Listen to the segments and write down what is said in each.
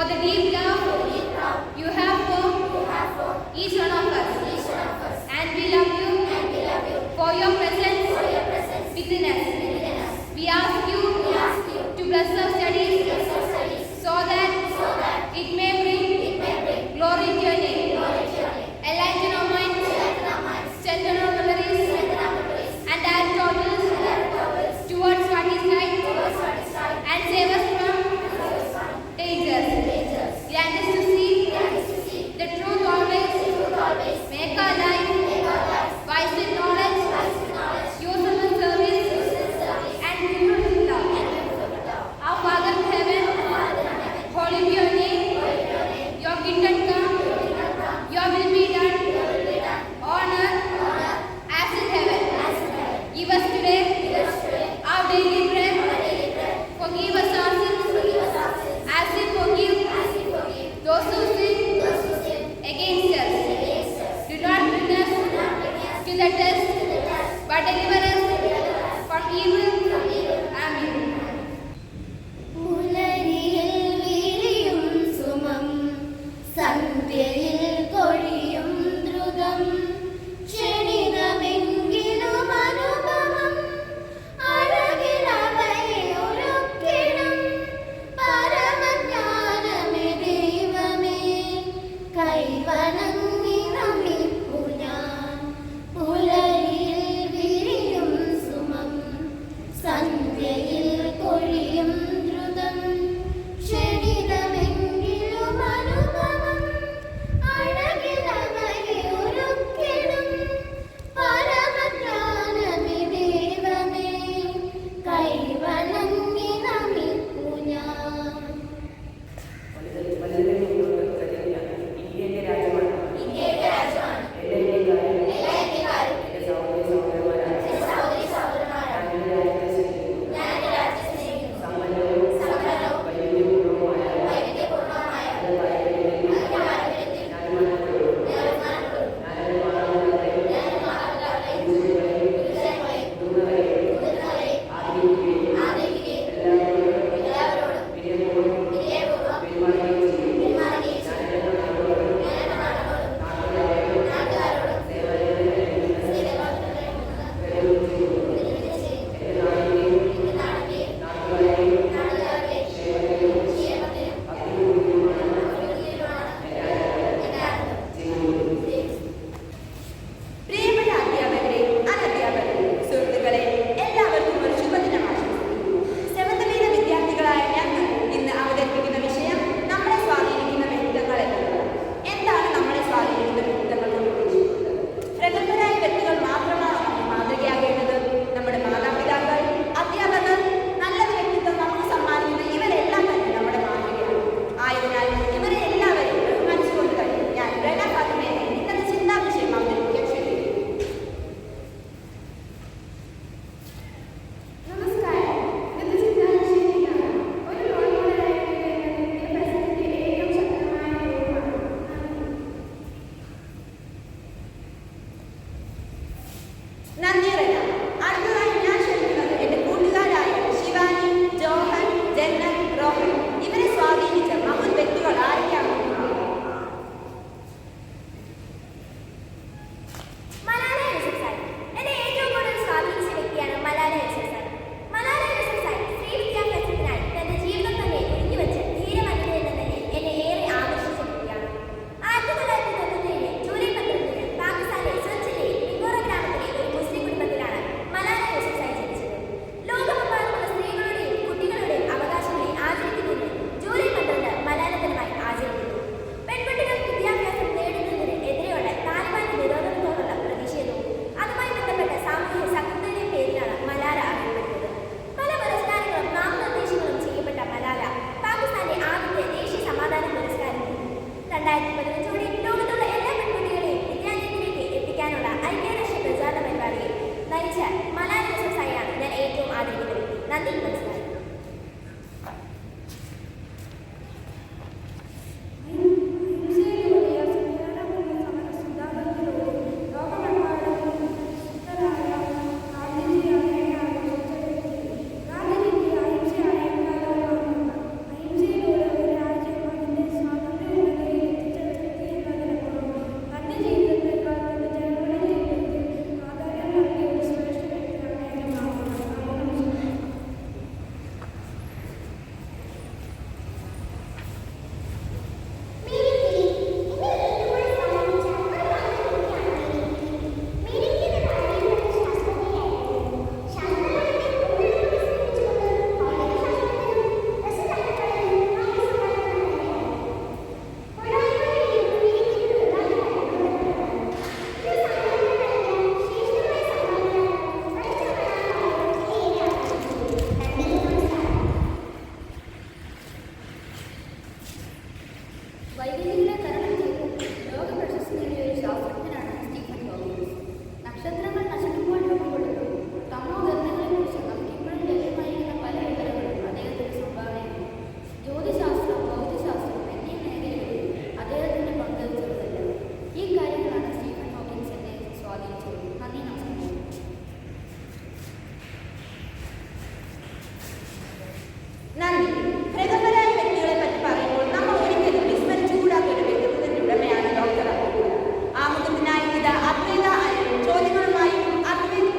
the deep love you have for each one of us. And we love you for your presence within us. We ask you to bless our studies so that it may bring glory to your name. Enlighten our minds, strengthen our memories, and add totals towards what is right, and save us from dangers. Grant us to see the truth always. Make our life wise in knowledge, useful in service, and beautiful in love. Our Father in heaven, holy be your name. Your kingdom come, your will be done on earth as in heaven. Give us today our daily bread. Forgive us our sins as we forgive those who sin against us. Do not bring us to the test, but deliver us from evil. Amen. വൈകല്യങ്ങളെ തരണം ചെയ്ത് ലോക പ്രശസ്തി നേടിയ ഒരു ശാസ്ത്രജ്ഞനാണ് Stephen Hawkins. നക്ഷത്രങ്ങൾ നശിക്കുമ്പോൾ രൂപപ്പെടുന്നു തമോഗർത്തങ്ങളെക്കുറിച്ച് നമുക്കിപ്പോഴും ലഭ്യമായിരിക്കുന്ന പല വിവരങ്ങളും അദ്ദേഹത്തിന്റെ സംഭാവനയാണ്. ജ്യോതിശാസ്ത്രം, ഭൗതികശാസ്ത്രം എന്നീ മേഖലകളിൽ അദ്ദേഹത്തിന്റെ പങ്ക് ചെറുതല്ല. ഈ കാര്യങ്ങളാണ് സ്റ്റീഫൻ ഹോക്കിൻസ് എന്നെ സ്വാധീനിച്ചത്. നന്ദി, നമസ്കാരം. നന്ദി. പ്രഗത്ഭരായ വ്യക്തികളെ പറ്റി പറയുമ്പോൾ നമ്മൾ ഒരിക്കലും വിസ്മരിച്ചുകൂടാത്ത ഒരു വ്യക്തിത്വത്തിന്റെ ഉടമയാണ് ഡോക്ടർ അബ്ദുൽ. ആമുഖത്തിനായി ഇത് അദ്വൈത ചോദ്യങ്ങളുമായും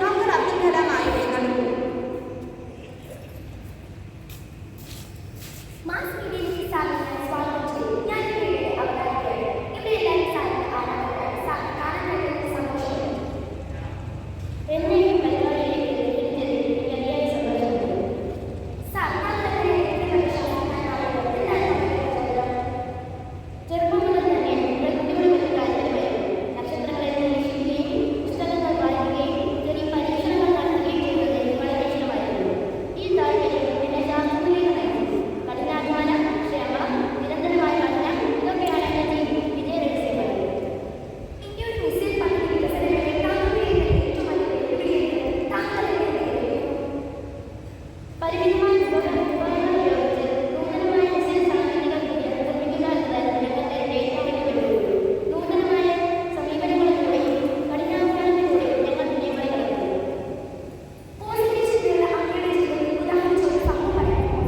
ഡോക്ടർ അബ്ദുൽ കലാമായും നൽകുന്നു. മാസ് മീഡിയയിലേക്ക് സാറിനെ സ്വാഗതം ചെയ്തു. ഞാൻ ഇവിടെ അവതാരികയാണ്. ഇവിടെ എല്ലാവരും സാറിന്റെ ആരാധകരാണ്. സാർ കാണാൻ കഴിയുന്ന സന്തോഷമുണ്ട്. എന്നെയും പരിപാടിയിലേക്ക് ക്ഷണിച്ചതിൽ വലിയ സന്തോഷമുണ്ട്. സാർ ചെറുപ്പം മുതൽ തന്നെ പ്രകൃതിയോട് വലിയ താല്പര്യമായിരുന്നു. നക്ഷത്രങ്ങളെ നിരീക്ഷിക്കുകയും പുസ്തകങ്ങൾ വായിക്കുകയും ചെറിയ പരീക്ഷണങ്ങൾ നടത്തുകയും ചെയ്യുന്നത് എനിക്ക് വളരെ ഇഷ്ടമായിരുന്നു. ഈ താല്പര്യം എന്നെ ശാസ്ത്രത്തിലേക്ക് നയിച്ചു. കഠിനാധ്വാനം, ക്ഷമ, നിരന്തരമായ പഠനം ഇതൊക്കെയാണ് എന്റെ വിജയരഹസ്യങ്ങൾ. ഇന്ത്യയുടെ മിസൈൽ പദ്ധതി വികസനത്തിൽ ഏറ്റവും വലിയ വെല്ലുവിളിയെന്ന് താങ്കൾ പരിമിതമായ ഉപകരണങ്ങൾ ഉപയോഗിച്ച് നൂതനമായ മിസൈൽ സാങ്കേതിക വിദ്യ നിർമ്മിക്കുക എന്നതായിരുന്നു ഞങ്ങളുടെ ഏറ്റവും വലിയ വെല്ലുവിളി. നൂതനമായ സമീപനങ്ങളിലൂടെയും കഠിനാധ്വാനത്തിലൂടെയും ഞങ്ങൾ വിജയം കൈവരിക്കുന്നു. പോസിറ്റീവിലുള്ള അങ്ങയുടെ ജീവിതത്തിൽ ഉദാഹരിച്ച ഒരു സംഭവം പറയാമോ?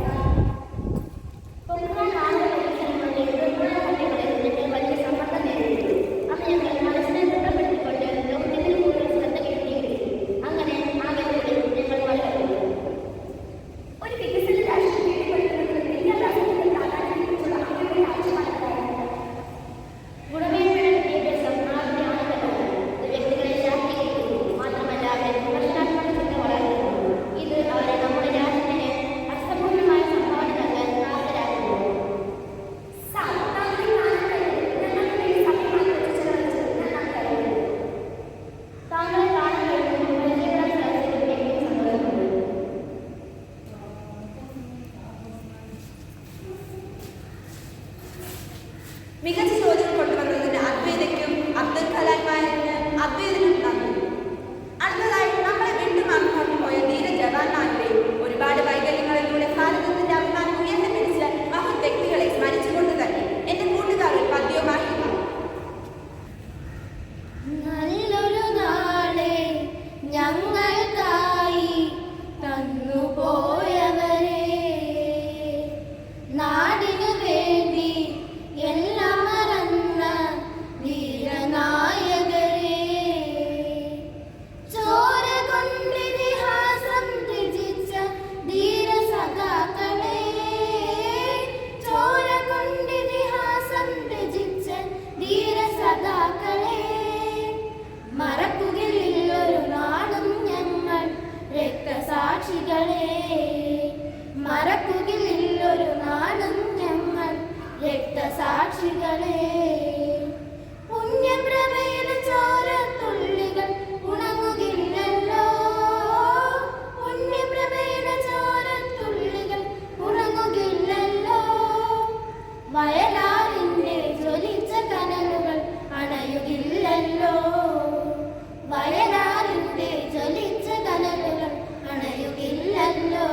പൊതുവായ ആളുകളുടെ പരീക്ഷണങ്ങളുടെ നിർമ്മാണ ഘട്ടങ്ങളിൽ ഞങ്ങൾ വലിയ സമ്മർദ്ദം നേരിട്ടു. അന്ന് ഞങ്ങൾ മനസ്സിനെ ദൃഢപ്പെടുത്തിക്കൊണ്ട് ദൗത്യത്തിൽ കൂടുതൽ ശ്രദ്ധ കേന്ദ്രീകരിച്ചു. അങ്ങനെ ആ വെല്ലുവിളി ഞങ്ങൾ മറികടന്നു. ഒരു വികസന രാഷ്ട്രീയ കീഴ്പ്പെടുത്തുന്നതിൽ വിദ്യാഭ്യാസത്തിന്റെ പ്രാധാന്യത്തെക്കുറിച്ചുള്ള അങ്ങയുടെ കാഴ്ചപ്പാടെന്തായിരുന്നു? ഗുണമേന്മയുള്ള വിദ്യാഭ്യാസം ആരുടെ ആണെന്നതാണ്. ഇത് വ്യക്തികളെ ശാക്തീകരിക്കുന്നു. മാത്രമല്ല അവരെ വിമർശനാത്മക ചിന്ത വളർത്തുന്നു. ഇത് അവരെ നമ്മുടെ രാജ്യത്തിന് അർത്ഥപൂർണമായ സംഭാവന നൽകാൻ പ്രാപ്തരാക്കുന്നു. താങ്കളെ കാണാൻ കഴിയുമ്പോൾ പരിചയപ്പെടാൻ സാധിച്ചതിൽ എനിക്ക് സന്തോഷമുണ്ട്. മികച്ച ചോദ്യം കൊണ്ടുവന്നതിന് അദ്വൈതയ്ക്കും അബ്ദുൽ കലാമായതിന് അദ്വൈതനും നന്ദി. അടുത്തതായി നമ്മളെ വീണ്ടും അനുഭവം പോയ ധീര ജവാന്മാരുടെയും ഒരുപാട് വൈകല്യങ്ങളിലൂടെ ഭാരതത്തിന്റെ അഭിമാനം ഉയർത്തിപ്പിടിച്ച മഹത് വ്യക്തികളെ സ്മരിച്ചുകൊണ്ട് തന്നെ എന്റെ കൂട്ടുകാർ ഒരു പദ്യവുമായി നല്ലൊരു നാളെ ഞങ്ങൾക്കായി തന്നുപോയവരെ, നാടിനു വേണ്ടി എല്ലാം മറന്ന ധീരനായകരെ, ചോര കൊണ്ടിതിഹാസം രചിച്ച ധീരസഖാക്കളെ, ചോര കൊണ്ടിതിഹാസം രചിച്ച ധീരസഖാക്കളെ, മറക്കുകയില്ലൊരു നാളും ഞങ്ങൾ രക്തസാക്ഷികളെ, മറക്കുകയില്ലൊരു നാളും ഞങ്ങൾ രക്തസാക്ഷികളെ. പുണ്യപ്രഭയുടെ ചോരത്തുള്ളികൾ ഉണങ്ങുകില്ലല്ലോ, പുണ്യപ്രഭയുടെ ചോരത്തുള്ളികൾ ഉണങ്ങുകില്ലല്ലോ, വയലാറിന്റെ ജ്വലിച്ച കനലുകൾ അണയുകില്ലല്ലോ, വയലാറിന്റെ ജ്വലിച്ച കനലുകൾ അണയുകില്ലല്ലോ.